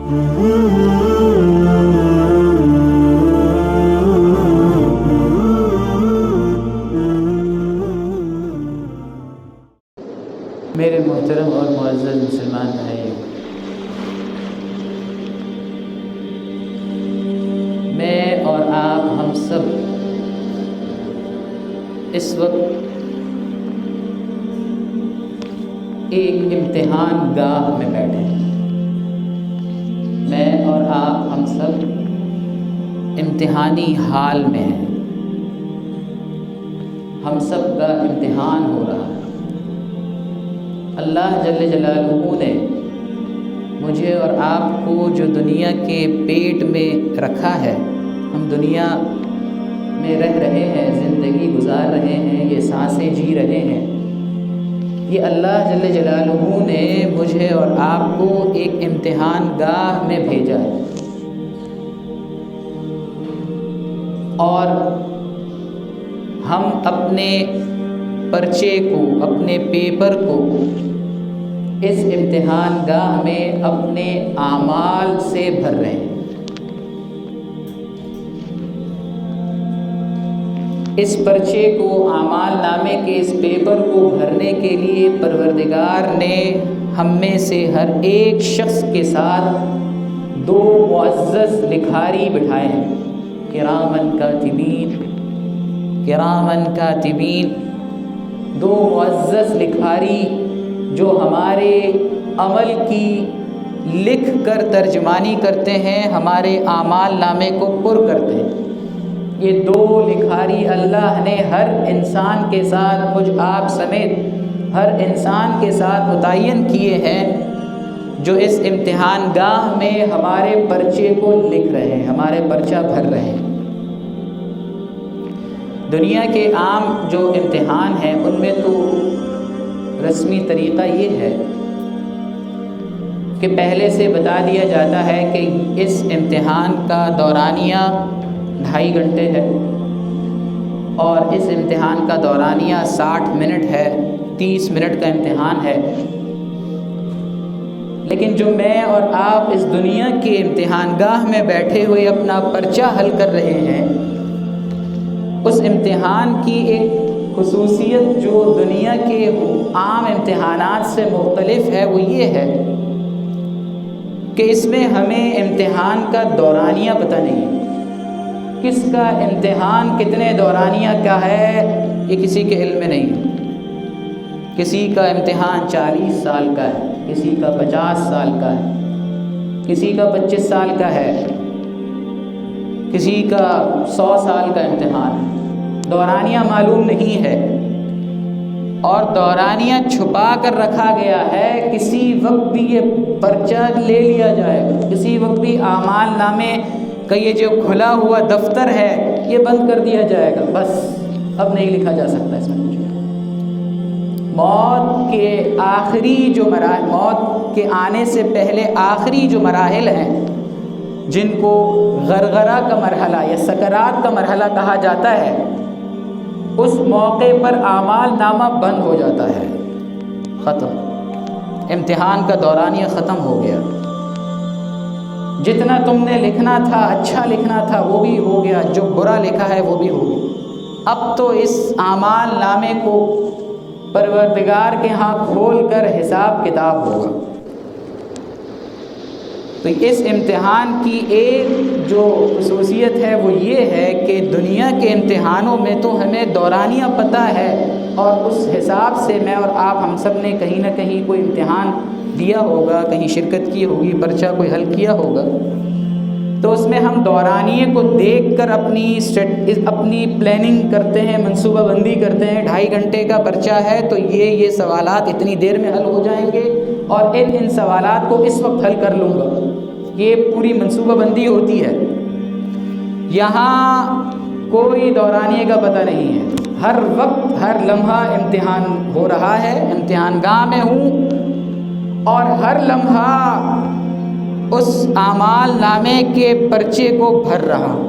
میرے محترم اور معزز مسلمان بھائیوں، میں اور آپ ہم سب اس وقت ایک امتحان گاہ میں بیٹھے ہیں۔ میں اور آپ ہم سب امتحانی حال میں ہیں۔ ہم سب کا امتحان ہو رہا ہے۔ اللہ جل جلالہ نے مجھے اور آپ کو جو دنیا کے پیٹ میں رکھا ہے، ہم دنیا میں رہ رہے ہیں، زندگی گزار رہے ہیں، یہ سانسیں جی رہے ہیں، یہ اللہ جل جلالہ نے مجھے اور آپ کو ایک امتحان گاہ میں بھیجا ہے، اور ہم اپنے پرچے کو، اپنے پیپر کو اس امتحان گاہ میں اپنے اعمال سے بھر رہے ہیں۔ اس پرچے کو، اعمال نامے کے اس پیپر کو بھرنے کے لیے پروردگار نے ہم میں سے ہر ایک شخص کے ساتھ دو معزز لکھاری بٹھائے ہیں، کرامن کاتبین، کرامن کاتبین، دو معزز لکھاری جو ہمارے عمل کی لکھ کر ترجمانی کرتے ہیں، ہمارے اعمال نامے کو پر کرتے ہیں۔ یہ دو لکھاری اللہ نے ہر انسان کے ساتھ، مجھ آپ سمیت ہر انسان کے ساتھ متعین کیے ہیں، جو اس امتحان گاہ میں ہمارے پرچے کو لکھ رہے ہیں، ہمارے پرچہ بھر رہے ہیں۔ دنیا کے عام جو امتحان ہیں ان میں تو رسمی طریقہ یہ ہے کہ پہلے سے بتا دیا جاتا ہے کہ اس امتحان کا دورانیہ 2.5 گھنٹے ہے، اور اس امتحان کا دورانیہ 60 منٹ ہے، 30 منٹ کا امتحان ہے۔ لیکن جو میں اور آپ اس دنیا کے امتحان گاہ میں بیٹھے ہوئے اپنا پرچہ حل کر رہے ہیں، اس امتحان کی ایک خصوصیت جو دنیا کے عام امتحانات سے مختلف ہے، وہ یہ ہے کہ اس میں ہمیں امتحان کا دورانیہ پتہ نہیں ہے، کس کا امتحان کتنے دورانیہ کا ہے یہ کسی کے علم میں نہیں ہے۔ کسی کا امتحان 40 سال کا ہے، کسی کا 50 سال کا ہے، کسی کا 25 سال کا ہے، کسی کا 100 سال کا امتحان ہے۔ دورانیہ معلوم نہیں ہے، اور دورانیہ چھپا کر رکھا گیا ہے۔ کسی وقت بھی یہ پرچہ لے لیا جائے گا، کسی وقت بھی اعمال نامے کا یہ جو کھلا ہوا دفتر ہے یہ بند کر دیا جائے گا، بس اب نہیں لکھا جا سکتا اس میں کچھ۔ موت کے آخری جو مراحل، موت کے آنے سے پہلے آخری جو مراحل ہیں، جن کو غرغرہ کا مرحلہ یا سکرات کا مرحلہ کہا جاتا ہے، اس موقع پر اعمال نامہ بند ہو جاتا ہے، ختم، امتحان کا دورانیہ ختم ہو گیا۔ جتنا تم نے لکھنا تھا، اچھا لکھنا تھا، وہ بھی ہو گیا، جو برا لکھا ہے وہ بھی ہو گیا۔ اب تو اس اعمال نامے کو پروردگار کے ہاں کھول کر حساب کتاب ہوگا۔ تو اس امتحان کی ایک جو خصوصیت ہے وہ یہ ہے کہ دنیا کے امتحانوں میں تو ہمیں دورانیہ پتہ ہے، اور اس حساب سے میں اور آپ ہم سب نے کہیں نہ کہیں کوئی امتحان دیا ہوگا، کہیں شرکت کی ہوگی، پرچہ کوئی حل کیا ہوگا، تو اس میں ہم دورانیے کو دیکھ کر اپنی پلاننگ کرتے ہیں، منصوبہ بندی کرتے ہیں۔ 2.5 گھنٹے کا پرچہ ہے تو یہ سوالات اتنی دیر میں حل ہو جائیں گے، اور ان سوالات کو اس وقت حل کر لوں گا، یہ پوری منصوبہ بندی ہوتی ہے۔ یہاں کوئی دورانیے کا پتہ نہیں ہے، ہر وقت ہر لمحہ امتحان ہو رہا ہے، امتحان گاہ میں ہوں، اور ہر لمحہ اس اعمال نامے کے پرچے کو بھر رہا ہوں۔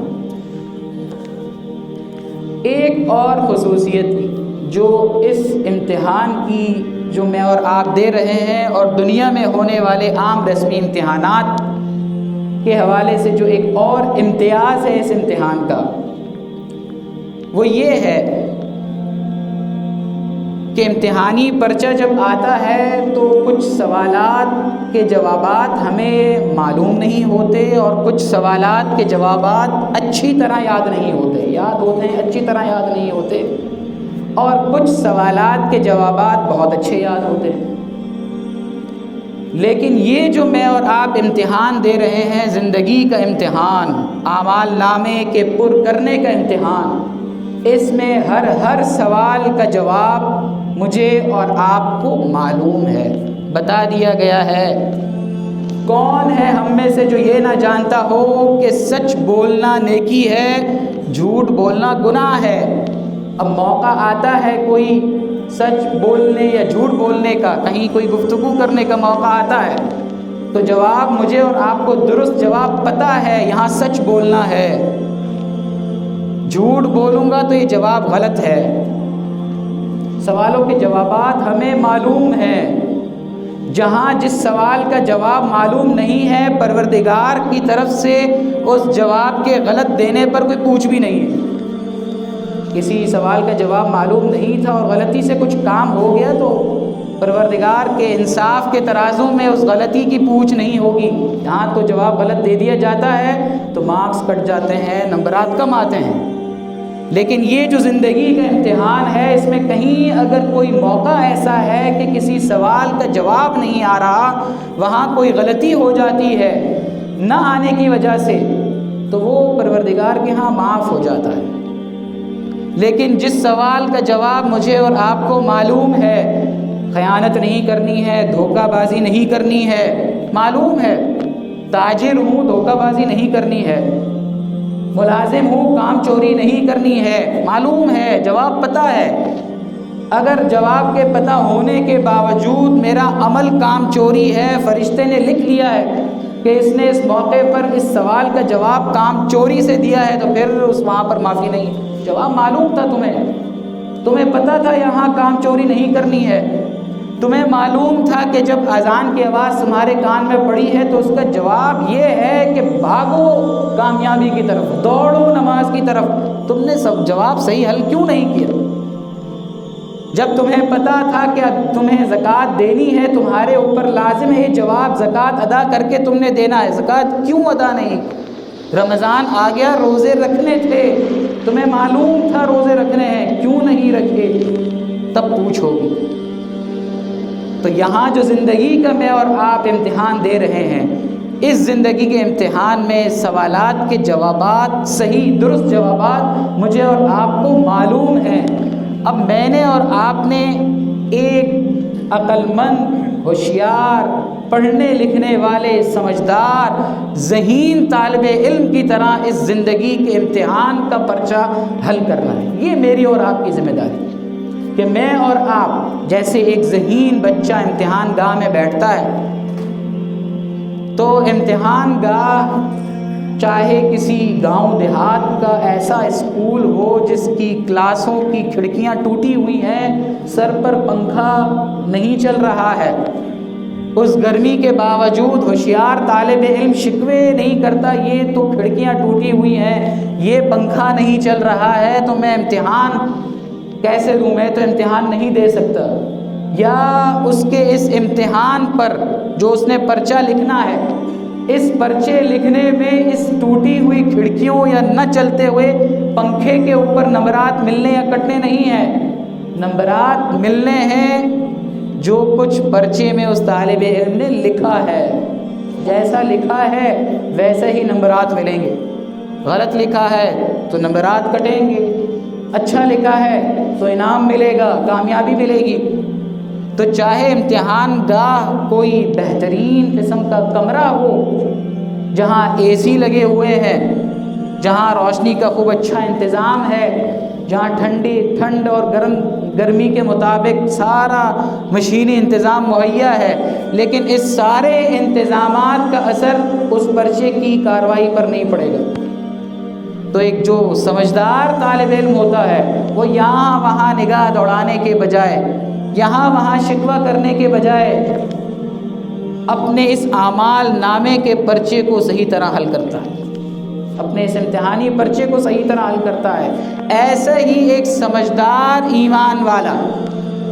ایک اور خصوصیت جو اس امتحان کی، جو میں اور آپ دے رہے ہیں، اور دنیا میں ہونے والے عام رسمی امتحانات کے حوالے سے جو ایک اور امتیاز ہے اس امتحان کا، وہ یہ ہے کہ امتحانی پرچہ جب آتا ہے تو کچھ سوالات کے جوابات ہمیں معلوم نہیں ہوتے، اور کچھ سوالات کے جوابات اچھی طرح یاد نہیں ہوتے، یاد ہوتے ہیں اچھی طرح یاد نہیں ہوتے، اور کچھ سوالات کے جوابات بہت اچھے یاد ہوتے ہیں۔ لیکن یہ جو میں اور آپ امتحان دے رہے ہیں، زندگی کا امتحان، اعمال نامے کے پر کرنے کا امتحان، اس میں ہر سوال کا جواب مجھے اور آپ کو معلوم ہے، بتا دیا گیا ہے۔ کون ہے ہم میں سے جو یہ نہ جانتا ہو کہ سچ بولنا نیکی ہے، جھوٹ بولنا گناہ ہے؟ اب موقع آتا ہے کوئی سچ بولنے یا جھوٹ بولنے کا، کہیں کوئی گفتگو کرنے کا موقع آتا ہے، تو جواب مجھے اور آپ کو درست جواب پتہ ہے، یہاں سچ بولنا ہے، جھوٹ بولوں گا تو یہ جواب غلط ہے۔ سوالوں کے جوابات ہمیں معلوم ہیں، جہاں جس سوال کا جواب معلوم نہیں ہے، پروردگار کی طرف سے اس جواب کے غلط دینے پر کوئی پوچھ بھی نہیں ہے۔ کسی سوال کا جواب معلوم نہیں تھا اور غلطی سے کچھ کام ہو گیا تو پروردگار کے انصاف کے ترازو میں اس غلطی کی پوچھ نہیں ہوگی۔ یہاں تو جواب غلط دے دیا جاتا ہے تو مارکس کٹ جاتے ہیں، نمبرات کم آتے ہیں۔ لیکن یہ جو زندگی کا امتحان ہے، اس میں کہیں اگر کوئی موقع ایسا ہے کہ کسی سوال کا جواب نہیں آ رہا، وہاں کوئی غلطی ہو جاتی ہے نہ آنے کی وجہ سے، تو وہ پروردگار کے ہاں معاف ہو جاتا ہے۔ لیکن جس سوال کا جواب مجھے اور آپ کو معلوم ہے، خیانت نہیں کرنی ہے، دھوکہ بازی نہیں کرنی ہے، معلوم ہے، تاجر ہوں دھوکہ بازی نہیں کرنی ہے، ملازم ہوں کام چوری نہیں کرنی ہے، معلوم ہے، جواب پتہ ہے۔ اگر جواب کے پتہ ہونے کے باوجود میرا عمل کام چوری ہے، فرشتے نے لکھ لیا ہے کہ اس نے اس موقع پر اس سوال کا جواب کام چوری سے دیا ہے، تو پھر اس وہاں پر معافی نہیں ہے۔ جواب معلوم تھا، تمہیں پتہ تھا یہاں کام چوری نہیں کرنی ہے، تمہیں معلوم تھا کہ جب اذان کی آواز تمہارے کان میں پڑی ہے تو اس کا جواب یہ ہے کہ بھاگو کامیابی کی طرف، دوڑو نماز کی طرف۔ تم نے سب جواب صحیح حل کیوں نہیں کیا؟ جب تمہیں پتہ تھا کہ تمہیں زکوٰۃ دینی ہے، تمہارے اوپر لازم ہے جواب زکوٰۃ ادا کر کے تم نے دینا ہے، زکوٰۃ کیوں ادا نہیں؟ رمضان آ گیا، روزے رکھنے تھے، تمہیں معلوم تھا روزے رکھنے ہیں، کیوں نہیں رکھے؟ تب پوچھو گی۔ تو یہاں جو زندگی کا میں اور آپ امتحان دے رہے ہیں، اس زندگی کے امتحان میں سوالات کے جوابات، صحیح درست جوابات مجھے اور آپ کو معلوم ہیں۔ اب میں نے اور آپ نے ایک عقل مند، ہوشیار، پڑھنے لکھنے والے، سمجھدار، ذہین طالب علم کی طرح اس زندگی کے امتحان کا پرچہ حل کرنا ہے۔ یہ میری اور آپ کی ذمہ داری ہے کہ میں اور آپ جیسے ایک ذہین بچہ امتحان گاہ میں بیٹھتا ہے، تو امتحان گاہ چاہے کسی گاؤں دیہات کا ایسا اسکول ہو جس کی کلاسوں کی کھڑکیاں ٹوٹی ہوئی ہیں، سر پر پنکھا نہیں چل رہا ہے، اس گرمی کے باوجود ہوشیار طالب علم شکوے نہیں کرتا، یہ تو کھڑکیاں ٹوٹی ہوئی ہیں، یہ پنکھا نہیں چل رہا ہے، تو میں امتحان کیسے دوں؟ میں تو امتحان نہیں دے سکتا۔ یا اس کے اس امتحان پر جو اس نے پرچہ لکھنا ہے، اس پرچے لکھنے میں اس ٹوٹی ہوئی کھڑکیوں یا نہ چلتے ہوئے پنکھے کے اوپر نمبرات ملنے یا کٹنے نہیں ہیں، نمبرات ملنے ہیں جو کچھ پرچے میں اس طالب علم نے لکھا ہے، جیسا لکھا ہے ویسے ہی نمبرات ملیں گے۔ غلط لکھا ہے تو نمبرات کٹیں گے، اچھا لکھا ہے تو انعام ملے گا، کامیابی ملے گی۔ تو چاہے امتحان گاہ کوئی بہترین قسم کا کمرہ ہو جہاں اے سی لگے ہوئے ہیں، جہاں روشنی کا خوب اچھا انتظام ہے، جہاں ٹھنڈ اور گرمی کے مطابق سارا مشینی انتظام مہیا ہے، لیکن اس سارے انتظامات کا اثر اس پرچے کی کارروائی پر نہیں پڑے گا۔ تو ایک جو سمجھدار طالب علم ہوتا ہے، وہ یہاں وہاں نگاہ دوڑانے کے بجائے، یہاں وہاں شکوہ کرنے کے بجائے اپنے اس اعمال نامے کے پرچے کو صحیح طرح حل کرتا ہے، اپنے اس امتحانی پرچے کو صحیح طرح حل کرتا ہے، ایسے ہی ایک سمجھدار ایمان والا،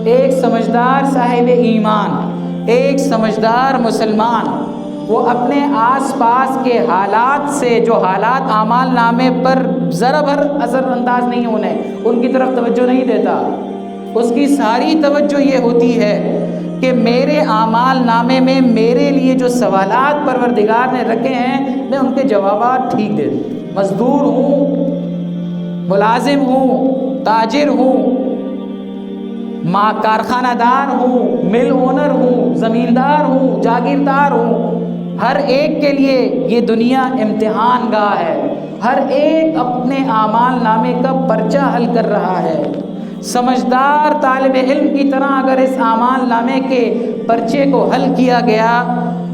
ایک سمجھدار صاحب ایمان، ایک سمجھدار مسلمان، وہ اپنے آس پاس کے حالات سے، جو حالات اعمال نامے پر ذرا بھر اثر انداز نہیں ہونے، ان کی طرف توجہ نہیں دیتا۔ اس کی ساری توجہ یہ ہوتی ہے کہ میرے اعمال نامے میں میرے لیے جو سوالات پروردگار نے رکھے ہیں، میں ان کے جوابات ٹھیک دے دوں۔ مزدور ہوں، ملازم ہوں، تاجر ہوں، کارخانہ دار ہوں، مل اونر ہوں، زمیندار ہوں، جاگیردار ہوں، ہر ایک کے لیے یہ دنیا امتحان گاہ ہے۔ ہر ایک اپنے اعمال نامے کا پرچہ حل کر رہا ہے۔ سمجھدار طالب علم کی طرح اگر اس اعمال نامے کے پرچے کو حل کیا گیا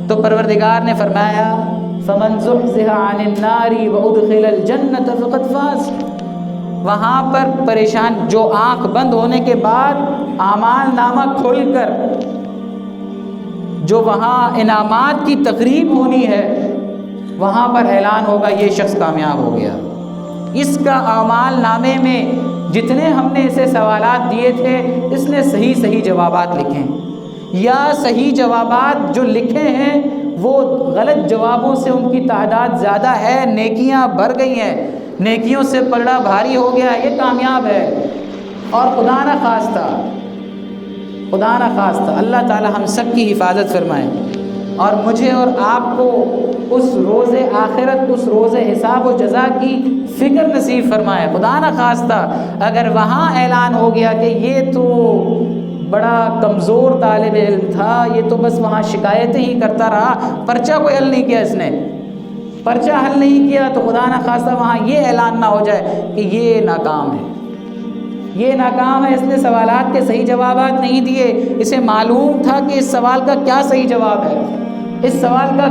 تو پروردگار نے فرمایا فَمَنْ زُحْزِحَ عَنِ النَّارِ وَأُدْخِلَ الْجَنَّةَ فَقَدْ فَازَ۔ وہاں پر پریشان، جو آنکھ بند ہونے کے بعد اعمال نامہ کھل کر جو وہاں انعامات کی تقریب ہونی ہے، وہاں پر اعلان ہوگا یہ شخص کامیاب ہو گیا، اس کا اعمال نامے میں جتنے ہم نے اسے سوالات دیے تھے اس نے صحیح صحیح جوابات لکھے ہیں، یا صحیح جوابات جو لکھے ہیں وہ غلط جوابوں سے ان کی تعداد زیادہ ہے، نیکیاں بڑھ گئی ہیں، نیکیوں سے پلڑا بھاری ہو گیا، یہ کامیاب ہے۔ اور خدا نہ خواستہ اللہ تعالی ہم سب کی حفاظت فرمائے اور مجھے اور آپ کو اس روز آخرت، اس روز حساب و جزا کی فکر نصیب فرمائے۔ خدا نہ خواستہ اگر وہاں اعلان ہو گیا کہ یہ تو بڑا کمزور طالب علم تھا، یہ تو بس وہاں شکایتیں ہی کرتا رہا، پرچہ کوئی حل نہیں کیا، اس نے پرچہ حل نہیں کیا، تو خدا نہ خواستہ وہاں یہ اعلان نہ ہو جائے کہ یہ ناکام ہے، یہ ناکام ہے، اس نے سوالات کے صحیح جوابات نہیں دیے، اسے معلوم تھا کہ اس سوال کا کیا صحیح جواب ہے، اس سوال کا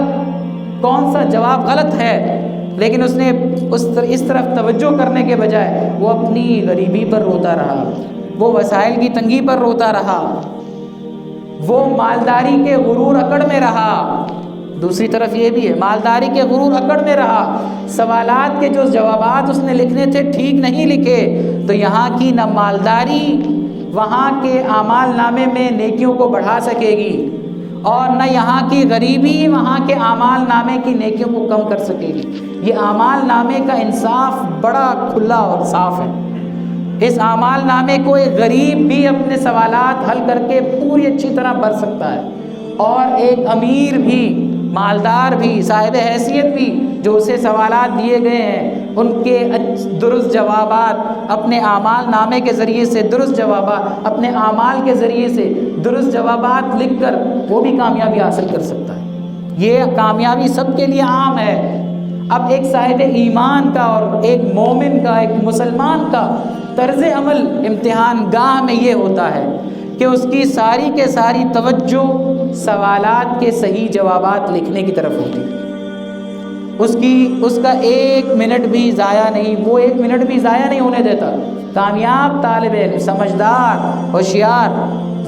کون سا جواب غلط ہے، لیکن اس نے اس طرف توجہ کرنے کے بجائے وہ اپنی غریبی پر روتا رہا، وہ وسائل کی تنگی پر روتا رہا، وہ مالداری کے غرور اکڑ میں رہا۔ دوسری طرف یہ بھی ہے، مالداری کے غرور اکڑ میں رہا، سوالات کے جو جوابات اس نے لکھنے تھے ٹھیک نہیں لکھے، تو یہاں کی نہ مالداری وہاں کے اعمال نامے میں نیکیوں کو بڑھا سکے گی، اور نہ یہاں کی غریبی وہاں کے اعمال نامے کی نیکیوں کو کم کر سکے گی۔ یہ اعمال نامے کا انصاف بڑا کھلا اور صاف ہے۔ اس اعمال نامے کو ایک غریب بھی اپنے سوالات حل کر کے پوری اچھی طرح بھر سکتا ہے، اور ایک امیر بھی، مالدار بھی، صاحب حیثیت بھی، جو اسے سوالات دیے گئے ہیں ان کے درست جوابات اپنے اعمال نامے کے ذریعے سے، درست جوابات اپنے اعمال کے ذریعے سے، درست جوابات لکھ کر وہ بھی کامیابی حاصل کر سکتا ہے۔ یہ کامیابی سب کے لیے عام ہے۔ اب ایک صاحب ایمان کا اور ایک مومن کا، ایک مسلمان کا طرز عمل امتحان گاہ میں یہ ہوتا ہے کہ اس کی ساری کے ساری توجہ سوالات کے صحیح جوابات لکھنے کی طرف ہوتی ہے، اس کا ایک منٹ بھی ضائع نہیں، وہ ایک منٹ بھی ضائع نہیں ہونے دیتا۔ کامیاب طالب علم، سمجھدار، ہوشیار،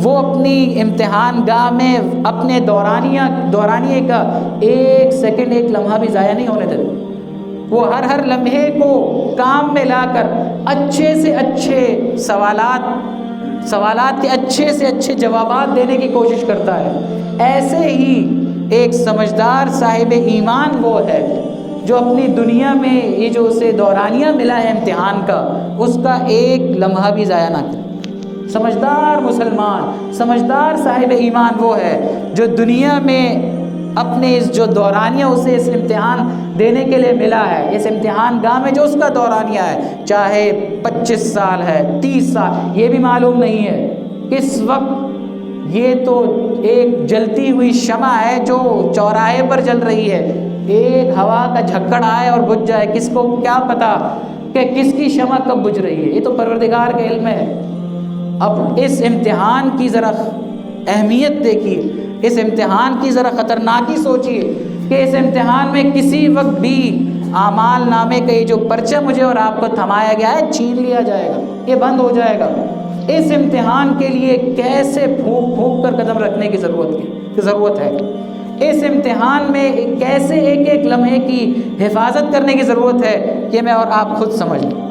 وہ اپنی امتحان گاہ میں اپنے دورانیے کا ایک سیکنڈ، ایک لمحہ بھی ضائع نہیں ہونے دیتا۔ وہ ہر لمحے کو کام میں لا کر اچھے سے اچھے سوالات کے اچھے سے اچھے جوابات دینے کی کوشش کرتا ہے۔ ایسے ہی ایک سمجھدار صاحب ایمان وہ ہے جو اپنی دنیا میں یہ جو اسے دورانیہ ملا ہے امتحان کا، اس کا ایک لمحہ بھی ضائع نہ کرے۔ سمجھدار مسلمان، سمجھدار صاحب ایمان وہ ہے جو دنیا میں اپنے اس جو دورانیہ اسے اس امتحان دینے کے لیے ملا ہے، اس امتحان گاہ میں جو اس کا دورانیہ ہے، چاہے 25 سال ہے، 30 سال، یہ بھی معلوم نہیں ہے کس وقت، یہ تو ایک جلتی ہوئی شمع ہے جو چوراہے پر جل رہی ہے، ایک ہوا کا جھکڑ آئے اور بجھ جائے، کس کو کیا پتا کہ کس کی شمع کب بجھ رہی ہے، یہ تو پروردگار کے علم ہے۔ اب اس امتحان کی ذرا اہمیت دیکھیے، اس امتحان کی ذرا خطرناکی سوچیے کہ اس امتحان میں کسی وقت بھی اعمال نامے کا یہ جو پرچہ مجھے اور آپ کو تھمایا گیا ہے چھین لیا جائے گا، یہ بند ہو جائے گا۔ اس امتحان کے لیے کیسے پھونک کر قدم رکھنے کی ضرورت ہے۔ اس امتحان میں کیسے ایک ایک لمحے کی حفاظت کرنے کی ضرورت ہے کہ میں اور آپ خود سمجھ لیں۔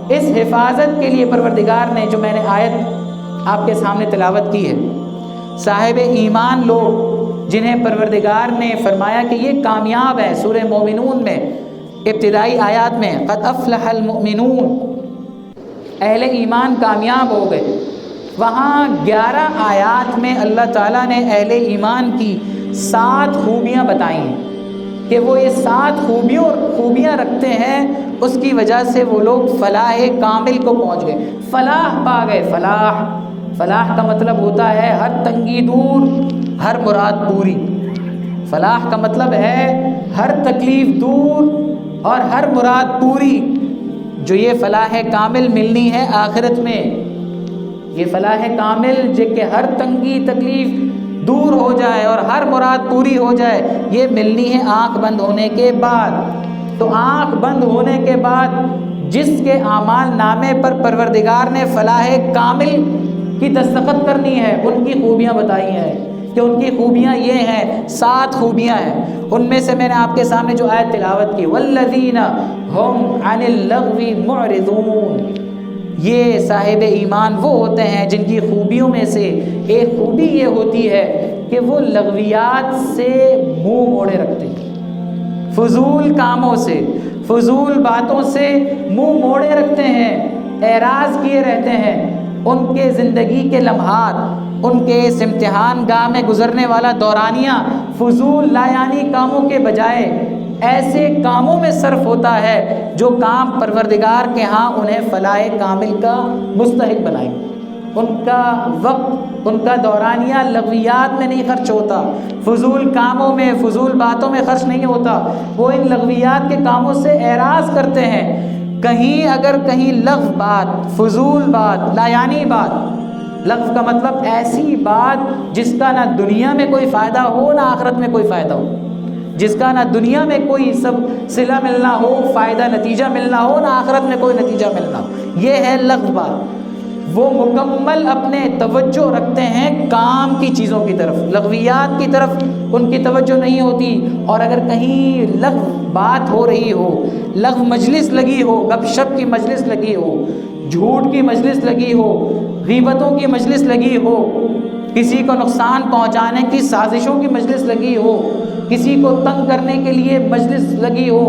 اس حفاظت کے لیے پروردگار نے جو میں نے آیت آپ کے سامنے تلاوت کی ہے، صاحب ایمان لوگ جنہیں پروردگار نے فرمایا کہ یہ کامیاب ہے، سورہ مومنون میں ابتدائی آیات میں قد افلح المؤمنون، اہل ایمان کامیاب ہو گئے، وہاں 11 آیات میں اللہ تعالیٰ نے اہل ایمان کی 7 خوبیاں بتائی ہیں کہ وہ یہ 7 خوبیاں رکھتے ہیں، اس کی وجہ سے وہ لوگ فلاح کامل کو پہنچ گئے، فلاح پا گئے۔ فلاح کا مطلب ہوتا ہے ہر تنگی دور، ہر مراد پوری۔ فلاح کا مطلب ہے ہر تکلیف دور اور ہر مراد پوری۔ جو یہ فلاح کامل ملنی ہے آخرت میں، یہ فلاح کامل جو کہ ہر تنگی تکلیف دور ہو جائے اور ہر مراد پوری ہو جائے، یہ ملنی ہے آنکھ بند ہونے کے بعد۔ تو آنکھ بند ہونے کے بعد جس کے اعمال نامے پر پروردگار نے فلاح کامل کی دستخط کرنی ہے، ان کی خوبیاں بتائی ہیں کہ ان کی خوبیاں یہ ہیں، 7 خوبیاں ہیں۔ ان میں سے میں نے آپ کے سامنے جو آیت تلاوت کی، والذین ہم عن اللغو معرضون، یہ صاحب ایمان وہ ہوتے ہیں جن کی خوبیوں میں سے ایک خوبی یہ ہوتی ہے کہ وہ لغویات سے منہ موڑے رکھتے ہیں، فضول کاموں سے، فضول باتوں سے منہ موڑے رکھتے ہیں، اعراض کیے رہتے ہیں۔ ان کے زندگی کے لمحات، ان کے اس امتحان گاہ میں گزرنے والا دورانیہ فضول لایانی کاموں کے بجائے ایسے کاموں میں صرف ہوتا ہے جو کام پروردگار کے ہاں انہیں فلاح کامل کا مستحق بنائے۔ ان کا وقت، ان کا دورانیہ لغویات میں نہیں خرچ ہوتا، فضول کاموں میں، فضول باتوں میں خرچ نہیں ہوتا، وہ ان لغویات کے کاموں سے اعراض کرتے ہیں۔ کہیں لغو بات، فضول بات، لایانی بات، لغو کا مطلب ایسی بات جس کا نہ دنیا میں کوئی فائدہ ہو نہ آخرت میں کوئی فائدہ ہو، جس کا نہ دنیا میں کوئی صلہ ملنا ہو، فائدہ نتیجہ ملنا ہو، نہ آخرت میں کوئی نتیجہ ملنا ہو، یہ ہے لغو بات۔ وہ مکمل اپنے توجہ رکھتے ہیں کام کی چیزوں کی طرف، لغویات کی طرف ان کی توجہ نہیں ہوتی۔ اور اگر کہیں لغو بات ہو رہی ہو، لغو مجلس لگی ہو، گپ شپ کی مجلس لگی ہو، جھوٹ کی مجلس لگی ہو، غیبتوں کی مجلس لگی ہو، کسی کو نقصان پہنچانے کی سازشوں کی مجلس لگی ہو، کسی کو تنگ کرنے کے لیے مجلس لگی ہو،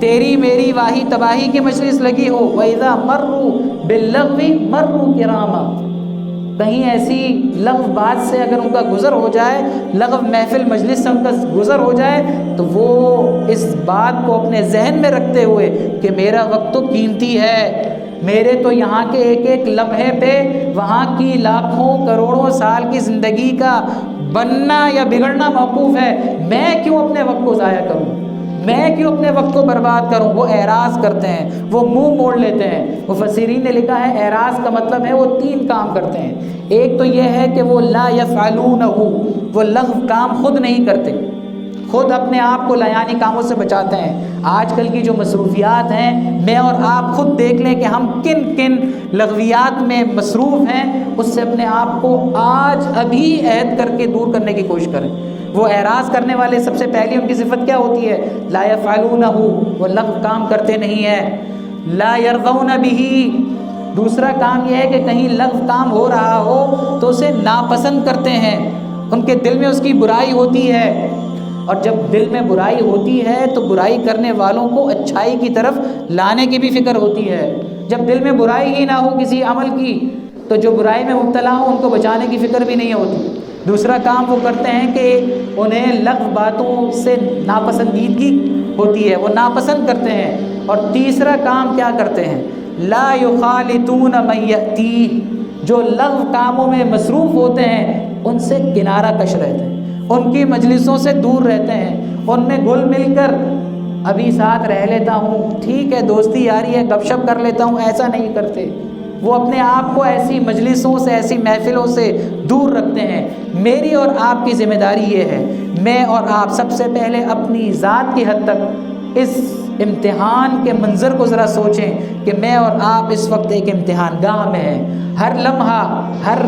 تیری میری واہی تباہی کی مجلس لگی ہو، وَإِذَا مَرُّوا بِاللَّغْوِ مَرُّوا كِرَامًا، کہیں ایسی لغو بات سے اگر ان کا گزر ہو جائے، لغو محفل مجلس سے ان کا گزر ہو جائے، تو وہ اس بات کو اپنے ذہن میں رکھتے ہوئے کہ میرا وقت تو قیمتی ہے، میرے تو یہاں کے ایک ایک لمحے پہ وہاں کی لاکھوں کروڑوں سال کی زندگی کا بننا یا بگڑنا موقوف ہے، میں کیوں اپنے وقت کو ضائع کروں، میں کیوں اپنے وقت کو برباد کروں۔ وہ اعراض کرتے ہیں، وہ منہ موڑ لیتے ہیں۔ مفسرین نے لکھا ہے اعراض کا مطلب ہے وہ 3 کام کرتے ہیں۔ ایک تو یہ ہے کہ وہ لا یفعلونہ، وہ لغو کام خود نہیں کرتے، خود اپنے آپ کو لایانی کاموں سے بچاتے ہیں۔ آج کل کی جو مصروفیات ہیں، میں اور آپ خود دیکھ لیں کہ ہم کن کن لغویات میں مصروف ہیں، اس سے اپنے آپ کو آج ابھی عہد کر کے دور کرنے کی کوشش کریں۔ وہ اعراض کرنے والے سب سے پہلی ان کی صفت کیا ہوتی ہے؟ لا یفعلونہ، وہ لغو کام کرتے نہیں ہیں۔ لا یرضون بہ، دوسرا کام یہ ہے کہ کہیں لغو کام ہو رہا ہو تو اسے ناپسند کرتے ہیں، ان کے دل میں اس کی برائی ہوتی ہے۔ اور جب دل میں برائی ہوتی ہے تو برائی کرنے والوں کو اچھائی کی طرف لانے کی بھی فکر ہوتی ہے۔ جب دل میں برائی ہی نہ ہو کسی عمل کی تو جو برائی میں مبتلا ہو ان کو بچانے کی فکر بھی نہیں ہوتی۔ دوسرا کام وہ کرتے ہیں کہ انہیں لغو باتوں سے ناپسندیدگی ہوتی ہے، وہ ناپسند کرتے ہیں۔ اور تیسرا کام کیا کرتے ہیں؟ لا یخالطون من یأتیہ، جو لغو کاموں میں مصروف ہوتے ہیں ان سے کنارہ کش رہتے ہیں، ان کی مجلسوں سے دور رہتے ہیں، ان میں گھل مل کر ابھی ساتھ رہ لیتا ہوں، ٹھیک ہے دوستی یاری ہے، گپ شپ کر لیتا ہوں، ایسا نہیں کرتے۔ وہ اپنے آپ کو ایسی مجلسوں سے، ایسی محفلوں سے دور رکھتے ہیں۔ میری اور آپ کی ذمہ داری یہ ہے، میں اور آپ سب سے پہلے اپنی ذات کی حد تک اس امتحان کے منظر کو ذرا سوچیں کہ میں اور آپ اس وقت ایک امتحان گاہ میں ہیں۔ ہر لمحہ، ہر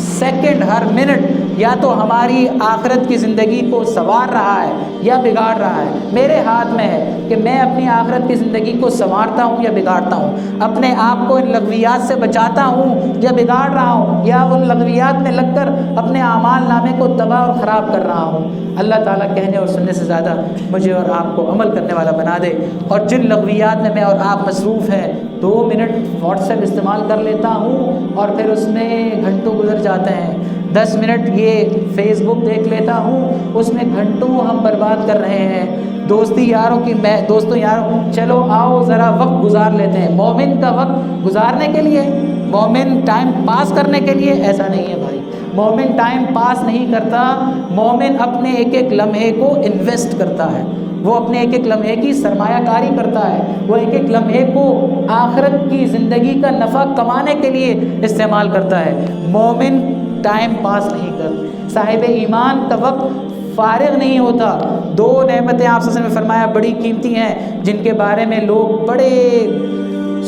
سیکنڈ، ہر منٹ یا تو ہماری آخرت کی زندگی کو سنوار رہا ہے یا بگاڑ رہا ہے۔ میرے ہاتھ میں ہے کہ میں اپنی آخرت کی زندگی کو سنوارتا ہوں یا بگاڑتا ہوں، اپنے آپ کو ان لغویات سے بچاتا ہوں یا بگاڑ رہا ہوں، یا ان لغویات میں لگ کر اپنے اعمال نامے کو تباہ اور خراب کر رہا ہوں۔ اللہ تعالیٰ کہنے اور سننے سے زیادہ مجھے اور آپ کو عمل کرنے والا بنا دے۔ اور جن لغویات میں اور آپ مصروف ہیں، 2 منٹ واٹس ایپ استعمال کر لیتا ہوں اور پھر اس میں گھنٹوں گزر جاتے ہیں، 10 منٹ یہ فیس بک دیکھ لیتا ہوں، اس میں گھنٹوں ہم برباد کر رہے ہیں۔ دوستوں یاروں چلو آؤ ذرا وقت گزار لیتے ہیں۔ مومن کا وقت گزارنے کے لیے، مومن ٹائم پاس کرنے کے لیے ایسا نہیں ہے بھائی۔ مومن ٹائم پاس نہیں کرتا، مومن اپنے ایک ایک لمحے کو انویسٹ کرتا ہے، وہ اپنے ایک ایک لمحے کی سرمایہ کاری کرتا ہے، وہ ایک ایک لمحے کو آخرت کی زندگی کا نفع کمانے کے لیے استعمال کرتا ہے۔ مومن ٹائم پاس نہیں کرتا۔ صاحب ایمان کا وقت فارغ نہیں ہوتا۔ 2 نعمتیں آپ صلی اللہ علیہ وسلم نے فرمایا بڑی قیمتی ہیں، جن کے بارے میں لوگ بڑے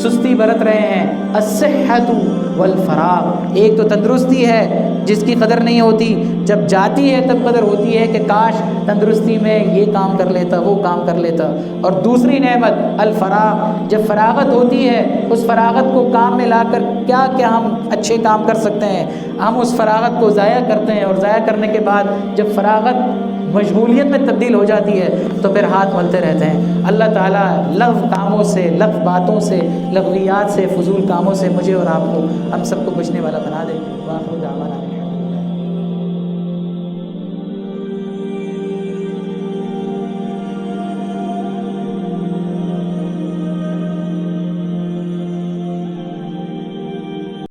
سستی برت رہے ہیں، الصحۃ والفراغ۔ ایک تو تندرستی ہے جس کی قدر نہیں ہوتی، جب جاتی ہے تب قدر ہوتی ہے کہ کاش تندرستی میں یہ کام کر لیتا، وہ کام کر لیتا۔ اور دوسری نعمت الفراغ، جب فراغت ہوتی ہے اس فراغت کو کام میں لا کر کیا کیا ہم اچھے کام کر سکتے ہیں، ہم اس فراغت کو ضائع کرتے ہیں، اور ضائع کرنے کے بعد جب فراغت مشغولیت میں تبدیل ہو جاتی ہے تو پھر ہاتھ ملتے رہتے ہیں۔ اللہ تعالیٰ لغو کاموں سے، لغو باتوں سے، لغویات سے، فضول کاموں سے مجھے اور آپ کو، ہم سب کو بچنے والا بنا دے۔ وآخر دعوانا